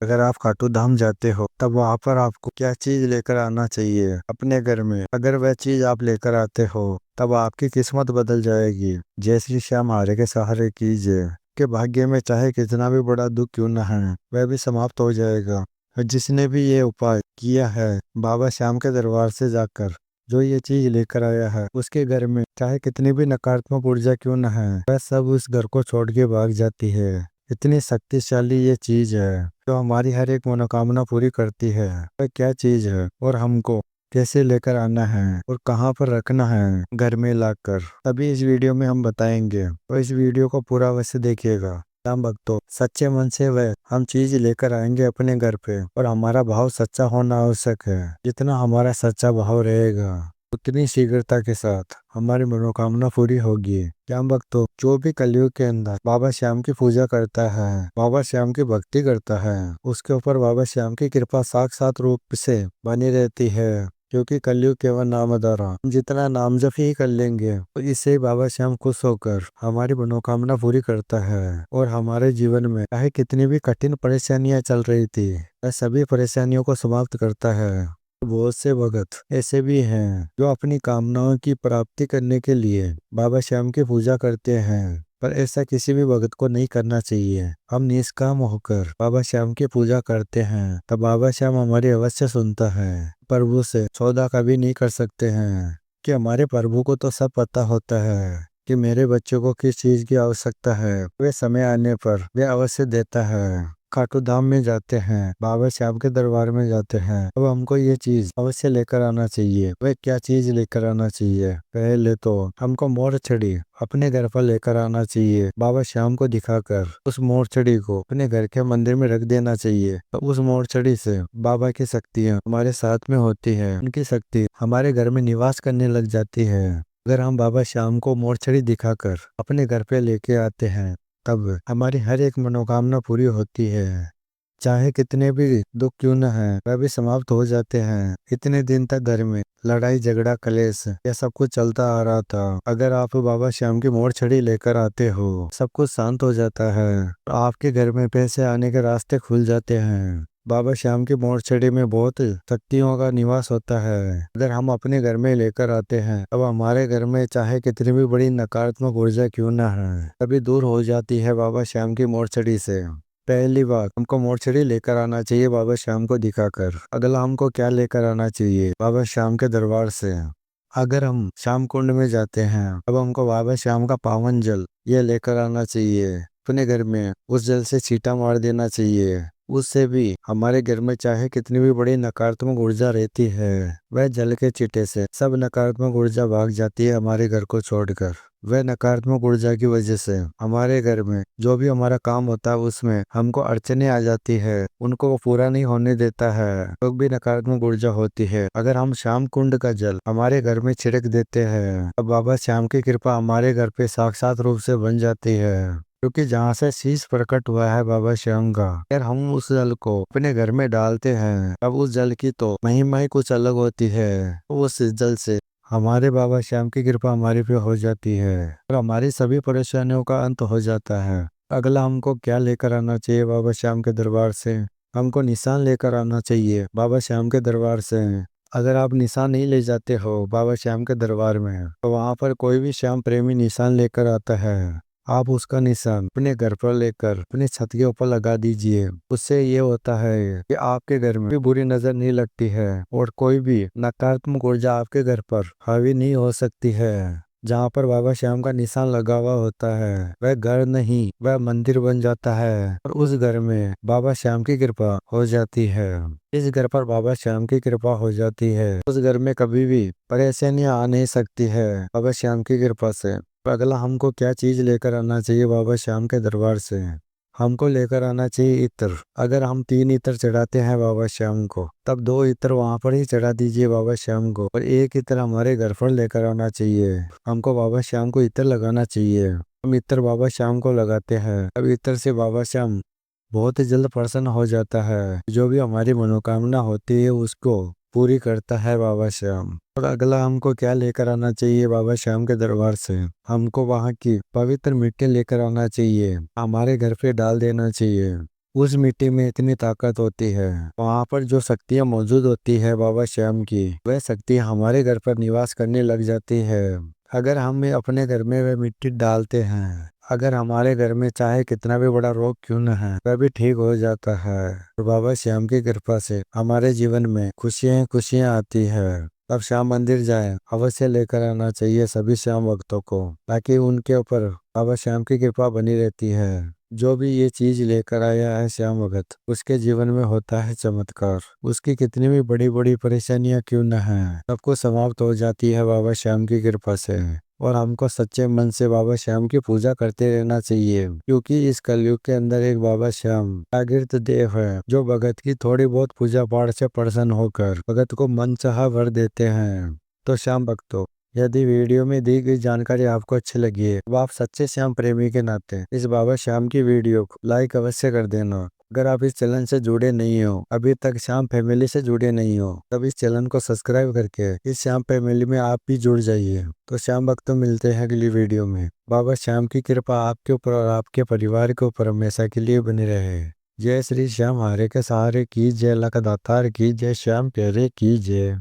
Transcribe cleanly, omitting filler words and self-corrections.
अगर आप खाटू धाम जाते हो तब वहां पर आपको क्या चीज लेकर आना चाहिए अपने घर में। अगर वह चीज आप लेकर आते हो तब आपकी किस्मत बदल जाएगी। जय श्री श्याम हारे के सहारे कीजिए के भाग्य में चाहे कितना भी बड़ा दुख क्यों न है वह भी समाप्त हो जाएगा। और जिसने भी ये उपाय किया है बाबा श्याम के दरबार से जाकर जो ये चीज लेकर आया है उसके घर में चाहे कितनी भी नकारात्मक ऊर्जा क्यों न है वह सब उस घर को छोड़ के भाग जाती है। इतनी शक्तिशाली ये चीज है जो हमारी हर एक मनोकामना पूरी करती है। वह क्या चीज है और हमको कैसे लेकर आना है और कहाँ पर रखना है घर में लाकर तभी इस वीडियो में हम बताएंगे। तो इस वीडियो को पूरा अवश्य देखिएगा। राम भक्तों, सच्चे मन से वह हम चीज लेकर आएंगे अपने घर पे और हमारा भाव सच्चा होना आवश्यक है। जितना हमारा सच्चा भाव रहेगा उतनी शीघ्रता के साथ हमारी मनोकामना पूरी होगी। श्याम भक्तों, जो भी कलयुग के अंदर बाबा श्याम की पूजा करता है, बाबा श्याम की भक्ति करता है, उसके ऊपर बाबा श्याम की कृपा साक्षात रूप से बनी रहती है। क्योंकि कलयुग केवल नाम द्वारा हम जितना नाम जप ही कर लेंगे तो इससे बाबा श्याम खुश होकर हमारी मनोकामना पूरी करता है। और हमारे जीवन में चाहे कितनी भी कठिन परेशानियां चल रही थी वह सभी परेशानियों को समाप्त करता है। बहुत से भगत ऐसे भी हैं जो अपनी कामनाओं की प्राप्ति करने के लिए बाबा श्याम की पूजा करते हैं, पर ऐसा किसी भी भगत को नहीं करना चाहिए। हम निष्काम होकर बाबा श्याम की पूजा करते हैं तब बाबा श्याम हमारी अवश्य सुनता है। प्रभु से सौदा कभी नहीं कर सकते हैं कि हमारे प्रभु को तो सब पता होता है कि मेरे बच्चों को किस चीज की आवश्यकता है। वे समय आने पर वे अवश्य देता है। खाटू धाम में जाते हैं, बाबा श्याम के दरबार में जाते हैं, अब हमको ये चीज अवश्य लेकर आना चाहिए। वह क्या चीज लेकर आना चाहिए? पहले तो हमको मोर छड़ी अपने घर पर लेकर आना चाहिए। बाबा श्याम को दिखाकर उस मोर छड़ी को अपने घर के मंदिर में रख देना चाहिए। तो उस मोर छड़ी से बाबा की शक्तियाँ हमारे साथ में होती है, उनकी शक्ति हमारे घर में निवास करने लग जाती है। अगर हम बाबा श्याम को मोर छड़ी दिखाकर अपने घर पे लेके आते हैं तब हमारी हर एक मनोकामना पूरी होती है। चाहे कितने भी दुख क्यों न है वह भी समाप्त हो जाते हैं। इतने दिन तक घर में लड़ाई झगड़ा कलेश यह सब कुछ चलता आ रहा था, अगर आप बाबा श्याम की मोड़ छड़ी लेकर आते हो सब कुछ शांत हो जाता है। आपके घर में पैसे आने के रास्ते खुल जाते हैं। बाबा श्याम की मोड़ छड़ी में बहुत शक्तियों का निवास होता है। अगर हम अपने घर में लेकर आते हैं अब हमारे घर में चाहे कितनी भी बड़ी नकारात्मक ऊर्जा क्यों ना है तभी दूर हो जाती है बाबा श्याम की मोड़ छड़ी से। पहली बात हमको मोड़ छड़ी लेकर आना चाहिए बाबा श्याम को दिखाकर। अगला हमको क्या लेकर आना चाहिए? बाबा श्याम के दरबार से अगर हम श्याम कुंड में जाते हैं अब हमको बाबा श्याम का पावन जल ये लेकर आना चाहिए। अपने घर में उस जल से छींटा मार देना चाहिए। उससे भी हमारे घर में चाहे कितनी भी बड़ी नकारात्मक ऊर्जा रहती है वह जल के छींटे से सब नकारात्मक ऊर्जा भाग जाती है हमारे घर को छोड़कर। वह नकारात्मक ऊर्जा की वजह से हमारे घर में जो भी हमारा काम होता है उसमें हमको अड़चने आ जाती है, उनको वो पूरा नहीं होने देता है, तो भी नकारात्मक ऊर्जा होती है। अगर हम श्याम कुंड का जल हमारे घर में छिड़क देते हैं अब बाबा श्याम की कृपा हमारे घर पे साक्षात रूप से बन जाती है। क्योंकि जहाँ से शीश प्रकट हुआ है बाबा श्याम का, अगर हम उस जल को अपने घर में डालते हैं अब उस जल की तो महिमा ही कुछ अलग होती है। उस जल से हमारे बाबा श्याम की कृपा हमारे पे हो जाती है और हमारी सभी परेशानियों का अंत हो जाता है। अगला हमको क्या लेकर आना चाहिए बाबा श्याम के दरबार से? हमको निशान लेकर आना चाहिए बाबा श्याम के दरबार से। अगर आप निशान नहीं ले जाते हो बाबा श्याम के दरबार में तो वहाँ पर कोई भी श्याम प्रेमी निशान लेकर आता है, आप उसका निशान अपने घर पर लेकर अपने छत के ऊपर लगा दीजिए। उससे ये होता है कि आपके घर में भी बुरी नजर नहीं लगती है और कोई भी नकारात्मक ऊर्जा आपके घर पर हावी नहीं हो सकती है। जहाँ पर बाबा श्याम का निशान लगा हुआ होता है वह घर नहीं वह मंदिर बन जाता है और उस घर में बाबा श्याम की कृपा हो जाती है। इस घर पर बाबा श्याम की कृपा हो जाती है, उस घर में कभी भी परेशानियां आ नहीं सकती है बाबा श्याम की कृपा से। अगला हमको क्या चीज लेकर आना चाहिए बाबा श्याम के दरबार से? हमको लेकर आना चाहिए इत्र। अगर हम 3 इत्र चढ़ाते हैं बाबा श्याम को तब 2 इत्र वहां पर ही चढ़ा दीजिए बाबा श्याम को और 1 इत्र हमारे घर पर लेकर आना चाहिए। हमको बाबा श्याम को इत्र लगाना चाहिए। हम इत्र बाबा श्याम को लगाते हैं अब इत्र से बाबा श्याम बहुत ही जल्द प्रसन्न हो जाता है। जो भी हमारी मनोकामना होती है उसको पूरी करता है बाबा श्याम। और अगला हमको क्या लेकर आना चाहिए बाबा श्याम के दरबार से? हमको वहाँ की पवित्र मिट्टी लेकर आना चाहिए, हमारे घर पे डाल देना चाहिए। उस मिट्टी में इतनी ताकत होती है, वहाँ पर जो शक्तियाँ मौजूद होती है बाबा श्याम की, वह शक्ति हमारे घर पर निवास करने लग जाती है। अगर हम अपने घर में वह मिट्टी डालते हैं, अगर हमारे घर में चाहे कितना भी बड़ा रोग क्यों न है, वह भी ठीक हो जाता है। और बाबा श्याम की कृपा से हमारे जीवन में खुशियाँ खुशियाँ आती है। अब श्याम मंदिर जाएं, अवश्य लेकर आना चाहिए सभी श्याम भक्तों को, ताकि उनके ऊपर बाबा श्याम की कृपा बनी रहती है। जो भी ये चीज लेकर आया है श्याम भगत, उसके जीवन में होता है चमत्कार। उसकी कितनी भी बड़ी बड़ी परेशानियां क्यों न है, सबको समाप्त हो जाती है बाबा श्याम की कृपा से। और हमको सच्चे मन से बाबा श्याम की पूजा करते रहना चाहिए, क्योंकि इस कलयुग के अंदर एक बाबा श्याम जागृत देव है, जो भगत की थोड़ी बहुत पूजा पाठ से प्रसन्न होकर भगत को मनचाहा वर देते हैं। तो श्याम भक्तों, यदि वीडियो में दी गई जानकारी आपको अच्छी लगी है, तो आप सच्चे श्याम प्रेमी के नाते इस बाबा श्याम की वीडियो को लाइक अवश्य कर देना। अगर आप इस चैनल से जुड़े नहीं हो, अभी तक श्याम फैमिली से जुड़े नहीं हो, तब इस चैनल को सब्सक्राइब करके इस श्याम फैमिली में आप भी जुड़ जाइए। तो श्याम भक्तों, मिलते हैं अगली वीडियो में। बाबा श्याम की कृपा आपके ऊपर और आपके परिवार के ऊपर हमेशा के लिए बनी रहे। जय श्री श्याम, हारे के सहारे की जय, लख दातार की जय, श्याम प्यारे की जय।